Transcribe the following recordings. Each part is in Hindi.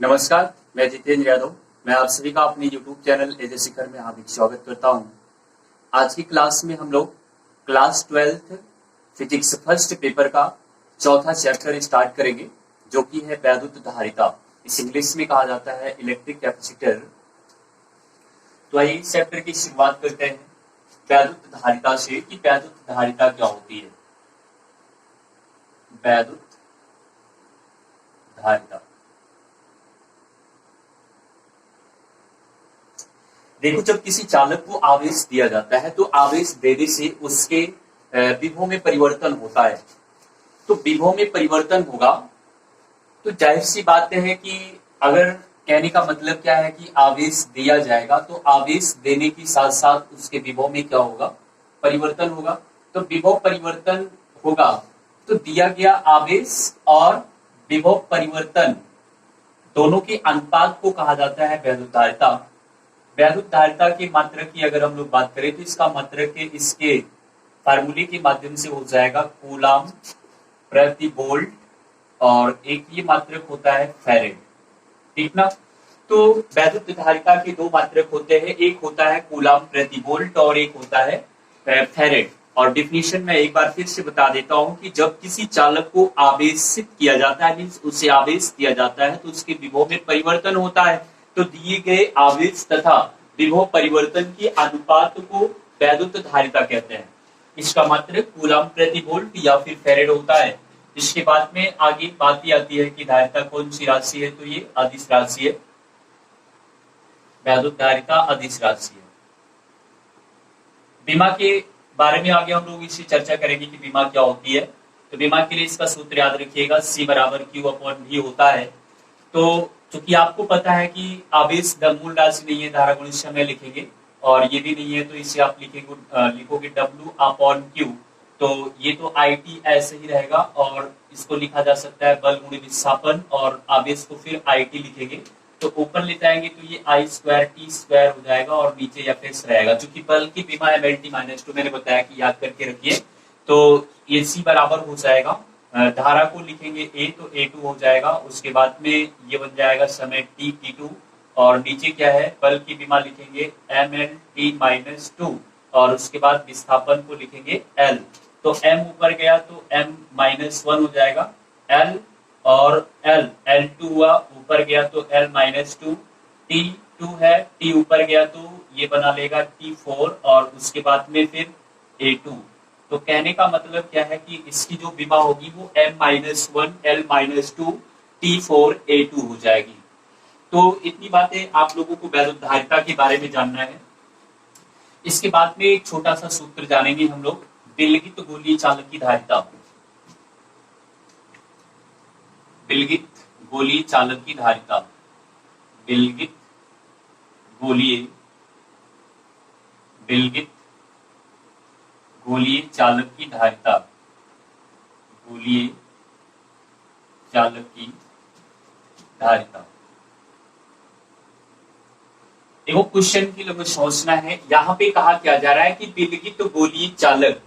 नमस्कार, मैं जितेंद्र यादव। मैं आप सभी का अपने YouTube चैनल एजे शिखर में हार्दिक स्वागत करता हूं। आज की क्लास में हम लोग class 12th physics first paper का चौथा चैप्टर स्टार्ट करेंगे, जो कि है वैद्युत धारिता। इस इंग्लिश में कहा जाता है इलेक्ट्रिक कैपेसिटर। तो आइए इस चैप्टर की शुरुआत करते हैं वैद्युत धारिता से कि वैद्युत धारिता क्या होती है। वैद्युत धारिता, देखो, जब किसी चालक को आवेश दिया जाता है तो आवेश देने से उसके विभव में परिवर्तन होता है। तो विभव में परिवर्तन होगा तो जाहिर सी बात है कि अगर कहने का मतलब क्या है कि आवेश दिया जाएगा तो आवेश देने के साथ साथ उसके विभव में क्या होगा, परिवर्तन होगा। तो विभव परिवर्तन होगा तो दिया गया आवेश और विभव परिवर्तन दोनों के अनुपात को कहा जाता है वैद्युत धारिता। वैद्युत धारिता की मात्रक की अगर हम लोग बात करें तो इसका मात्रक इसके फार्मूले के माध्यम से हो जाएगा कूलाम प्रति वोल्ट, और एक ये मात्रक होता है फैरेड। ठीक ना। तो वैद्युत धारिता के दो मात्रक होते हैं, एक होता है कूलाम प्रति वोल्ट और एक होता है फैरेड। और डिफिनीशन में एक बार फिर से बता देता हूं कि जब किसी चालक को आवेशित किया जाता है, मींस उसे आवेश दिया जाता है, तो उसके विभव में परिवर्तन होता है। तो दिए गए आवेश तथा विभव परिवर्तन के अनुपात को वैद्युत धारिता कहते हैं। इसका मात्रक कूलाम प्रति वोल्ट या फिर फैरेड होता है। इसके बाद में आगे बात ही आती है कि धारिता कौन सी राशि है, तो ये अदिश राशि है। वैद्युत धारिता अदिश राशि है। बीमा के बारे में आगे हम लोग इसकी चर्चा करेंगे कि बीमा क्या होती है। तो बीमा के लिए इसका सूत्र याद रखिएगा, C बराबर Q/V होता है। तो चूंकि आपको पता है कि आवेश मूल राशि नहीं है, धारा गुणित समय लिखेंगे, और ये भी नहीं है तो इसे आप लिखोगे W/Q। तो ये तो IT ऐसे ही रहेगा, और इसको लिखा जा सकता है बल गुणित विस्थापन, और आवेश को फिर IT लिखेंगे। तो ऊपर ले जाएंगे तो ये I²T² हो जाएगा और नीचे FS रहेगा। चूंकि बल की बीमा MLT-2 मैंने बताया कि याद करके रखिए। तो ये C बराबर हो जाएगा, धारा को लिखेंगे A तो A2 हो जाएगा। उसके बाद में ये बन जाएगा समय T2, और नीचे क्या है, बल की बीमा लिखेंगे MLT-2, और उसके बाद विस्थापन को लिखेंगे L। तो M ऊपर गया तो M-1 हो जाएगा, L और L2 हुआ, ऊपर गया तो L-2, T2 है, T ऊपर गया तो ये बना लेगा T4, और उसके बाद में फिर A2। तो कहने का मतलब क्या है कि इसकी जो विभा होगी वो M-1, L-2, T4, A2 हो जाएगी। तो इतनी बातें आप लोगों को वैद्युत धारिता के बारे में जानना है। इसके बाद में एक छोटा सा सूत्र जानेंगे हम लोग, विलगित गोलीय चालक की धारिता। विलगित गोलीय चालक की धारिता, विलगित गोलीय चालक की धारिता, गोलीय चालक की धारिता। देखो, क्वेश्चन के लिए सोचना है। यहाँ पे कहा क्या जा रहा है कि विलगित गोलीय चालक।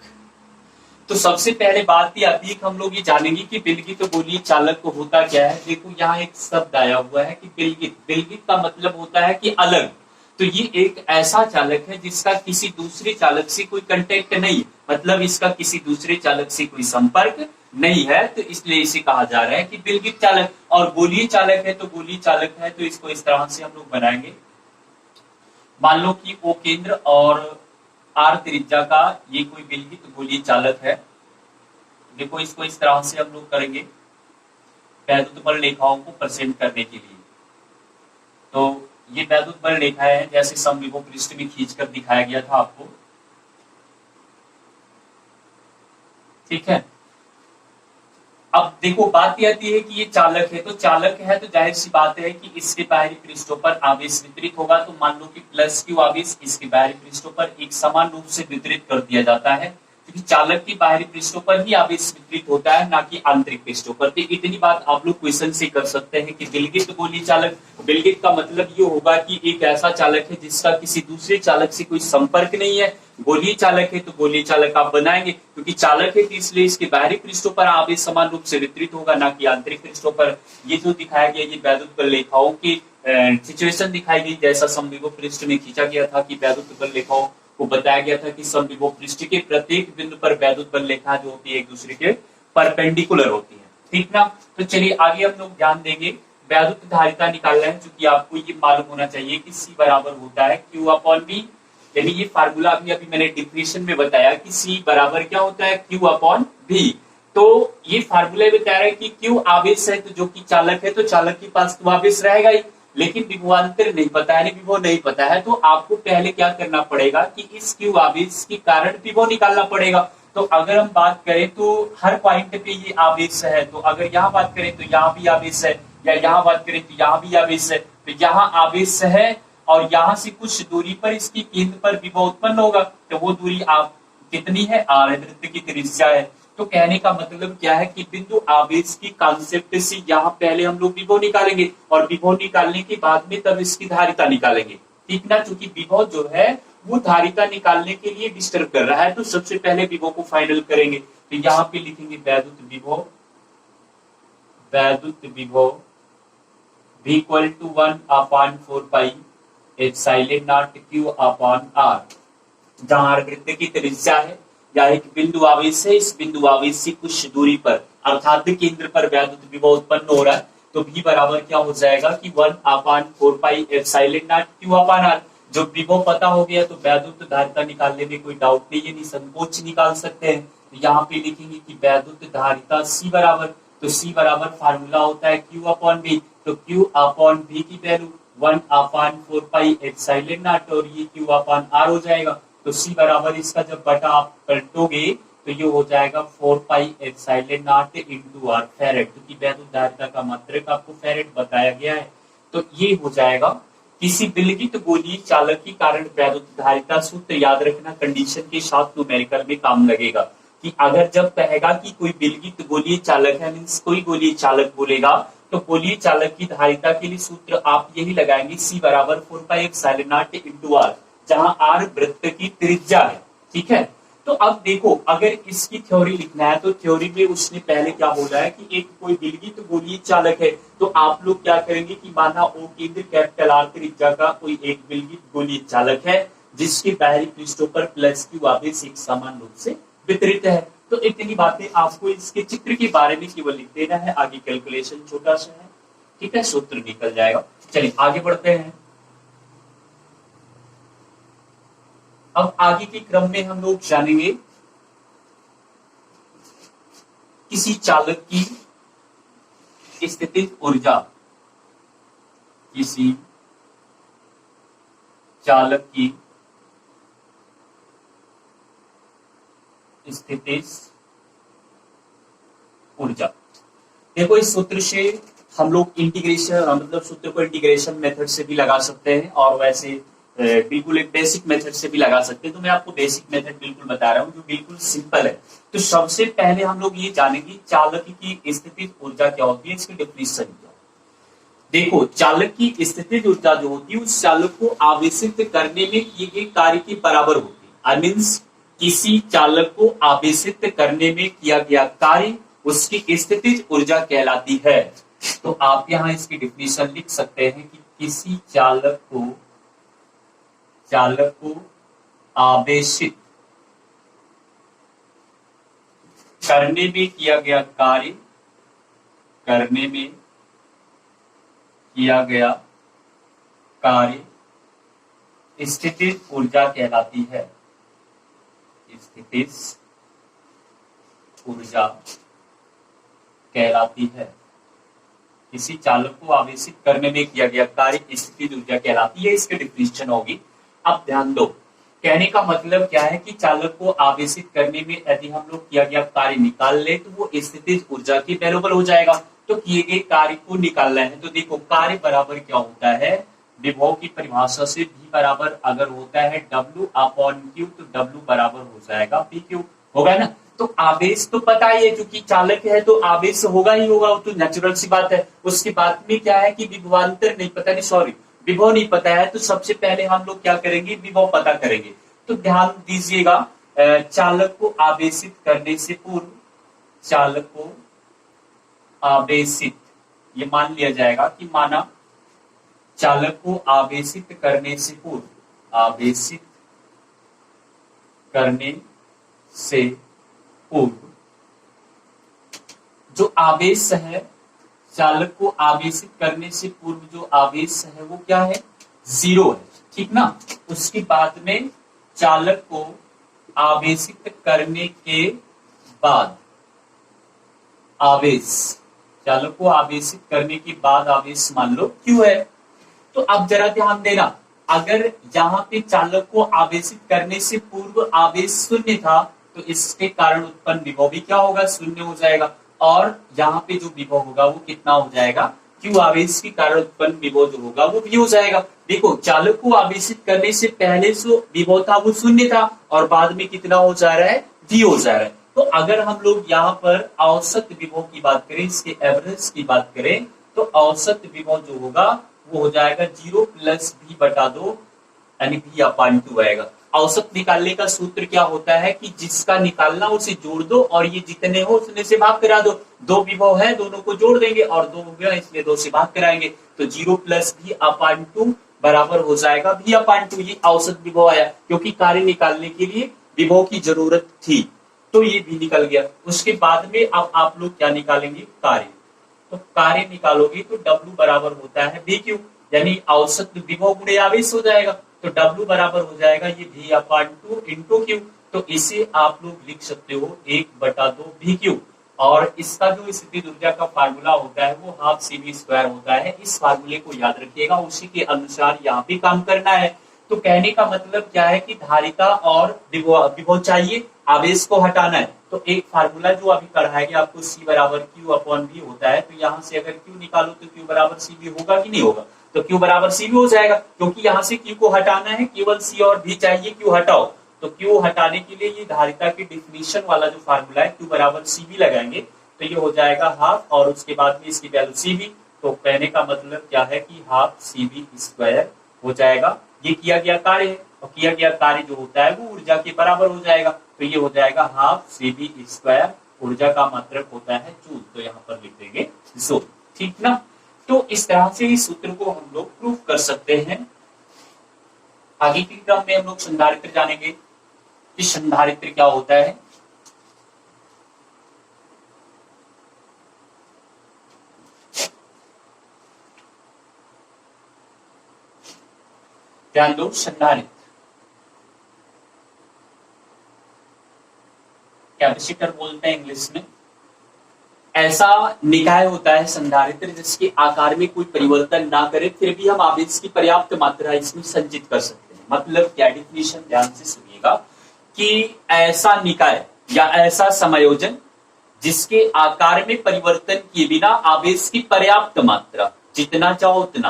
तो सबसे पहले बात ही आती है कि हम लोग ये जानेंगे कि विलगित गोलीय चालक को होता क्या है। देखो, यहाँ एक शब्द आया हुआ है कि विलगित। विलगित का मतलब होता है कि अलग। तो ये एक ऐसा चालक है जिसका किसी दूसरे चालक से कोई कांटेक्ट नहीं, मतलब इसका किसी दूसरे चालक से कोई संपर्क नहीं है, तो इसलिए इसे कहा जा रहा है कि विलगित चालक। और गोलीय चालक है तो गोलीय चालक है तो इसको इस तरह से हम लोग बनाएंगे। मान लो कि O केंद्र और R त्रिज्या का ये कोई विलगित गोलीय चालक है। देखो, इसको इस तरह से हम लोग करेंगे वैद्युत बल रेखाओं को प्रेजेंट करने के लिए। तो ये वैद्युत बल रेखा है, जैसे समविभव पृष्ठ में खींचकर दिखाया गया था आपको। ठीक है। अब देखो, बात यह आती है कि ये चालक है, तो चालक है तो जाहिर सी बात है कि इसके बाहरी पृष्ठों पर आवेश वितरित होगा। तो मान लो कि प्लस Q आवेश इसके बाहरी पृष्ठों पर एक समान रूप से वितरित कर दिया जाता है। क्योंकि चालक के बाहरी पृष्ठों पर ही आवेश वितरित होता है, ना कि आंतरिक पृष्ठों पर। तो इतनी बात आप लोग क्वेश्चन से कर सकते हैं कि विलगित गोलीय चालक, विलगित का मतलब ये होगा कि एक ऐसा चालक है जिसका किसी दूसरे चालक से कोई संपर्क नहीं है। गोलीय चालक है तो गोलीय चालक आप बनाएंगे, क्योंकि चालक है तो इसलिए इसके बाहरी पृष्ठों पर आवेश समान रूप से वितरित होगा, ना कि आंतरिक पृष्ठों पर। ये जो दिखाया गया ये वैद्युत बल रेखाओं की सिचुएशन दिखाई गई, जैसा समविभव पृष्ठ में खींचा गया था कि वैद्युत बल रेखाओं को बताया गया था कि समविभव पृष्ठ के प्रत्येक बिंदु पर वैद्युत बल रेखा जो होती है एक दूसरे के परपेंडिकुलर होती है, ठीक ना। तो चलिए आगे हम लोग ध्यान देंगे, वैद्युत धारिता निकालना है, क्योंकि आपको ये मालूम होना चाहिए कि C बराबर होता है Q अपॉन V। यानी ये फार्मूला अभी मैंने डिफिनेशन में बताया कि C बराबर क्या होता है Q अपॉन V। तो ये फार्मूला बता रहा है कि Q आवेश है, तो जो कि चालक है तो चालक के पास तो आवेश रहेगा ही, लेकिन विभवांतर नहीं पता है, विभव नहीं पता है। तो आपको पहले क्या करना पड़ेगा कि इस Q आवेश के कारण विभव निकालना पड़ेगा। तो अगर हम बात करें तो हर पॉइंट पे ये आवेश है, तो अगर यहाँ बात करें तो यहाँ भी आवेश है, या यहाँ बात करें तो यहाँ भी आवेश है। तो यहाँ आवेश है और यहाँ से कुछ दूरी पर इसके केंद्र पर विभव उत्पन्न होगा, तो वो दूरी आप कितनी है, R है, वृत्त की त्रिज्या है। तो कहने का मतलब क्या है कि बिंदु आवेश की कॉन्सेप्ट से यहाँ पहले हम लोग विभव निकालेंगे और विभव निकालने के बाद में तब इसकी धारिता निकालेंगे, ठीक ना। क्योंकि विभव जो है वो धारिता निकालने के लिए डिस्टर्ब कर रहा है, तो सबसे पहले विभव को फाइनल करेंगे। तो यहाँ पे लिखेंगे वैद्युत विभव, वैद्युत विभव V equal to 1/4 pi epsilon naught Q upon R, जहां वृत्त की त्रिज्या है या एक बिंदु आवेश है, इस बिंदु आवेश से कुछ दूरी पर अर्थात केंद्र पर वैद्युत विभव उत्पन्न हो रहा है। तो V बराबर क्या हो जाएगा कि 1/4 pi epsilon naught Q upon R। जो विभव पता हो गया तो वैद्युत धारिता निकालने में कोई डाउट नहीं है, निसंकोच निकाल सकते हैं। तो यहाँ पे लिखेंगे कि वैद्युत धारिता C बराबर, तो C बराबर फार्मूला होता है Q अपॉन V। तो Q अपॉन V की वैल्यू 1/4 पाई एप्सिलॉन नॉट और ये Q अपॉन R हो जाएगा। तो C बराबर इसका जब बटा आप पलटोगे तो ये हो जाएगा 4 पाई epsilon not into R farad, क्योंकि वैद्युत धारिता का मात्रक आपको फैरेड बताया गया है। तो ये हो जाएगा किसी विलगित गोलीय चालक के कारण वैद्युत धारिता। सूत्र याद रखना, कंडीशन के साथ न्यूमेरिकल में काम लगेगा कि अगर जब कहेगा कि कोई विलगित गोलीय चालक है, मींस कोई गोलीय चालक बोलेगा, तो गोलीय चालक की धारिता के लिए सूत्र आप यही लगाएंगे C बराबर 4 पाई एप्सिलॉन नॉट इनटू R, जहां R वृत्त की त्रिज्या है, ठीक है। तो अब देखो, अगर इसकी थ्योरी लिखना है तो थ्योरी में उसने पहले क्या बोला है कि एक कोई विलगित गोलीय चालक है, तो आप लोग क्या करेंगे कि माना O केंद्र कैपिटल R त्रिज्या का कोई एक विलगित गोलीय चालक है जिसके बाहरी पृष्ठों पर प्लस Q आवेश एक समान रूप से वितरित है। तो इतनी बातें आपको इसके चित्र के बारे में केवल लिख देना है, आगे कैलकुलेशन छोटा सा है, ठीक है, सूत्र निकल जाएगा। चलिए आगे बढ़ते हैं। अब आगे के क्रम में हम लोग जानेंगे किसी चालक की स्थितिज ऊर्जा, किसी चालक की स्थितिज ऊर्जा। देखो इस सूत्र से हम लोग इंटीग्रेशन, मतलब सूत्र को इंटीग्रेशन मेथड से भी लगा सकते हैं और वैसे बिल्कुल एक बेसिक मेथड से भी लगा सकते हैं। तो मैं आपको बेसिक मेथड बिल्कुल बता रहा हूँ जो बिल्कुल सिंपल है। तो सबसे पहले हम लोग ये जानेंगे चालक की स्थितिज ऊर्जा क्या होती है, इसकी डेफिनेशन क्या है। देखो चालक की स्थितिज ऊर्जा जो होती है उस चालक को आवेशित करने में किए गए कार्य के बराबर होती है। आई मीन्स किसी चालक को आवेशित करने में किया गया कार्य उसकी स्थितिज ऊर्जा कहलाती है। तो आप यहाँ इसकी डेफिनेशन लिख सकते हैं कि किसी चालक को आवेशित करने में किया गया कार्य, करने में किया गया कार्य स्थितिज ऊर्जा कहलाती है, स्थितिज ऊर्जा कहलाती है। किसी चालक को आवेशित करने में किया गया कार्य स्थितिज ऊर्जा कहलाती है, इसकी डेफिनेशन होगी। अब ध्यान दो, कहने का मतलब क्या है कि चालक को आवेशित करने में यदि हम लोग किया गया कार्य निकाल ले तो वो स्थितिज ऊर्जा की वैल्यूबल हो जाएगा। तो किए गए कार्य को निकालना है, तो देखो कार्य बराबर क्या होता है, विभव की परिभाषा से V बराबर अगर होता है W अपॉन Q, तो W बराबर हो जाएगा PQ। होगा ना। तो आवेश तो पता ही है, क्योंकि चालक है तो आवेश होगा ही होगा, वो तो नेचुरल सी बात है। उसके बाद में क्या है कि विभवांतर नहीं पता, नहीं सॉरी विभव नहीं पता है, तो सबसे पहले हम लोग क्या करेंगे, विभव पता करेंगे। तो ध्यान दीजिएगा, चालक को आवेशित करने से पूर्व, चालक को आवेशित, ये मान लिया जाएगा कि माना चालक को आवेशित करने से पूर्व, आवेशित करने से पूर्व जो आवेश है, चालक को आवेशित करने से पूर्व जो आवेश है वो क्या है, जीरो है, ठीक ना। उसके बाद में चालक को आवेशित करने के बाद आवेश, चालक को आवेशित करने के बाद आवेश मान लो Q है। तो अब जरा ध्यान देना, अगर यहाँ पे चालक को आवेशित करने से पूर्व आवेश शून्य था, तो इसके कारण उत्पन्न विभव भी क्या होगा, शून्य हो जाएगा। और यहाँ पे जो विभव होगा वो कितना हो जाएगा, Q आवेश के कारण उत्पन्न विभव जो होगा वो भी हो जाएगा। देखो, चालक को आवेशित करने से पहले जो विभव था वो शून्य था, और बाद में कितना हो जा रहा है, V हो जा रहा है। तो अगर हम लोग यहाँ पर औसत विभव की बात करें, इसके एवरेज की बात करें, तो औसत विभव जो होगा वो हो जाएगा 0 प्लस V बटा 2, यानी V/2 आएगा। औसत निकालने का सूत्र क्या होता है कि जिसका निकालना उसे जोड़ दो, और ये जितने हो उतने से भाग करा दो। दो विभव है, दोनों को जोड़ देंगे, और दो हो गया इसलिए 2 से भाग कराएंगे, तो 0 प्लस V/2 बराबर हो जाएगा V/2। ये औसत विभव आया, क्योंकि कार्य निकालने के लिए विभव की जरूरत थी, तो ये भी निकल गया। उसके बाद में अब आप लोग क्या निकालेंगे, कार्य। तो कार्य निकालोगे तो W बराबर होता है VQ, यानी औसत विभव गुणे आवेश हो जाएगा। तो W बराबर हो जाएगा ये V/2 इंटू Q। तो इसे आप लोग लिख सकते हो 1/2 VQ, और इसका जो स्थितिज ऊर्जा का फार्मूला होता है वो हाफ CV² होता है। इस फार्मूले को याद रखिएगा, उसी के अनुसार यहाँ पे काम करना है। तो कहने का मतलब क्या है कि धारिता और विभव चाहिए, आवेश को हटाना है। तो एक फार्मूला जो अभी पढ़ाएंगे आपको, C बराबर Q/V होता है। तो यहाँ से अगर Q निकालो तो Q बराबर CV होगा कि नहीं होगा, तो Q बराबर CV हो जाएगा, क्योंकि यहाँ से Q को हटाना है, केवल C और V चाहिए, Q हटाओ। तो Q हटाने के लिए ये धारिता की डिफिनीशन वाला जो फार्मूला है, Q बराबर CV लगाएंगे तो ये हो जाएगा हाफ, और उसके बाद में इसकी वैल्यू CV। तो कहने का मतलब क्या है कि हाफ CV² हो जाएगा। ये किया गया कार्य है, और किया गया कार्य जो होता है वो ऊर्जा के बराबर हो जाएगा। तो ये हो जाएगा हाफ CV², ऊर्जा का मात्रक होता है जूल, तो यहाँ पर लिख देंगे जूल, ठीक ना। तो इस तरह से इस सूत्र को हम लोग प्रूव कर सकते हैं। आगे के क्रम में हम लोग संधारित्र जानेंगे कि संधारित्र क्या होता है। ध्यान दो, संधारित्र कैपेसिटर बोलते हैं इंग्लिश में। ऐसा निकाय होता है संधारित्र जिसके आकार में कोई परिवर्तन ना करे, फिर भी हम आवेश की पर्याप्त मात्रा इसमें संचित कर सकते हैं। मतलब क्या, डिफिनीशन ध्यान से सुनिएगा कि ऐसा निकाय या ऐसा समायोजन जिसके आकार में परिवर्तन किए बिना आवेश की पर्याप्त मात्रा, जितना चाहो उतना,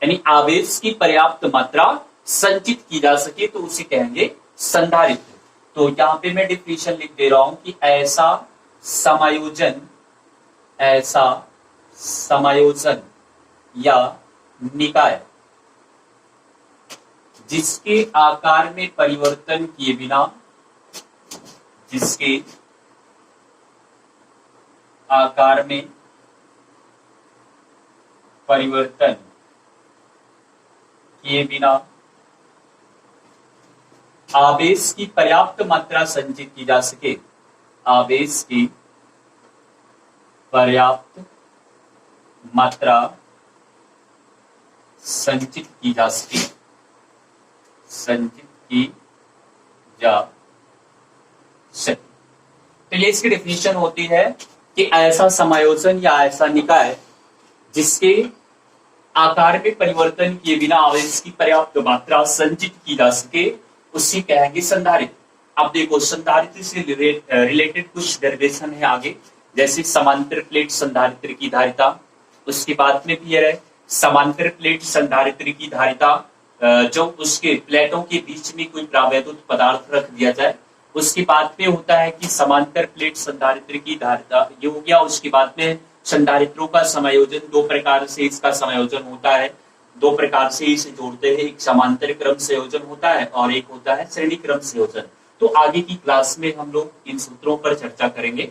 यानी आवेश की पर्याप्त मात्रा संचित की जा सके, तो उसे कहेंगे संधारित्र। तो यहाँ पे मैं डिफिनीशन लिख दे रहा हूं कि ऐसा समायोजन, ऐसा समायोजन या निकाय जिसके आकार में परिवर्तन किए बिना, जिसके आकार में परिवर्तन किए बिना आवेश की पर्याप्त मात्रा संचित की जा सके, आवेश की पर्याप्त मात्रा संचित की जा सके, संचित की जा सके। तो ये इसकी डेफिनेशन होती है कि ऐसा समायोजन या ऐसा निकाय जिसके आकार में परिवर्तन किए बिना आवेश की पर्याप्त मात्रा संचित की जा सके, उसी कहेंगे संधारित्र। अब देखो, संधारित्र से रिलेटेड कुछ डेरिवेशन है आगे, जैसे समांतर प्लेट संधारित्र की धारिता, उसके बाद में भी है समांतर प्लेट संधारित्र की धारिता, जो उसके प्लेटों के बीच में कोई प्रावैद्युत पदार्थ रख दिया जाए उसके बाद में होता है कि समांतर प्लेट संधारित्र की धारिता, ये हो गया। उसके बाद में संधारित्रों का समायोजन, दो प्रकार से इसका समायोजन होता है, दो प्रकार से इसे जोड़ते हैं। एक समांतर क्रम संयोजन होता है और एक होता है श्रेणी क्रम संयोजन। तो आगे की क्लास में हम लोग इन सूत्रों पर चर्चा करेंगे।